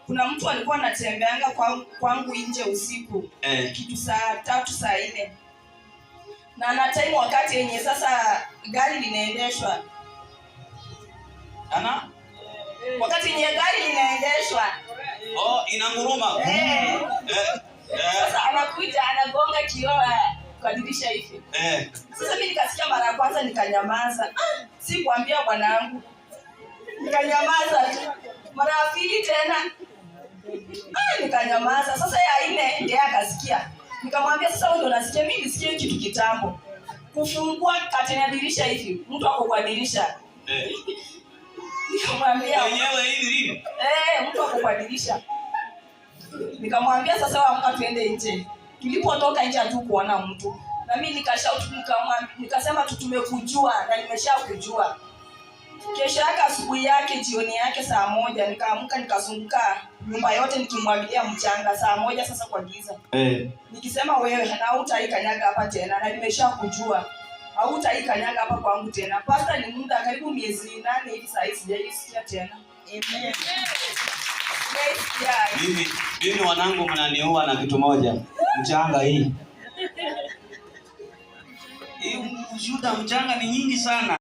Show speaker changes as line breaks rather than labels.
kuna mtu alikuwa anatembeanga kwangu nje usiku kitu saa 3 saa 4, na na time wakati yenye sasa gari linaendeshwa wakati yenye gari linaendeshwa
inanguruma
sasa anakuja anagonga kioo kwa dirisha hivi. Sasa mimi nikasikia mara ya kwanza nikanyamaza. Si kuambia bwanangu. Nikanyamaza tu. Mara ya pili tena nikanyamaza. Sasa ya 4 ndiye akasikia. Nikamwambia sasa wewe ndio unasikia, mimi nisikie kitu kitambo. Kufungua katena dirisha hivi. Mtu ako kwa dirisha. Nikamwambia
wenyewe hivi.
Mtu ako kwa dirisha. Nikamwambia sasa wewe amka tuende nje. Tulipotoka nje hatu kuona mtu. Na mimi nikashout nikasema tumekujua na nimeshakujua. Kesho yake asubuhi yake jioni yake saa 1 nikaamka nikazunguka nyumba yote nikimwagilia mchanga saa 1 sasa kwa giza. Nikisema wewe hautaikanyaga hapa tena na nimeshakujua. Hautaikanyaga hapa kwangu tena. Pasta ni muda karibu miezi 8 hivi sasa sijaisikia tena. Amen.
Mimi wanangu mnaniua na kitu moja. Mchanga hii. Hii ushuhuda mchanga ni nyingi sana.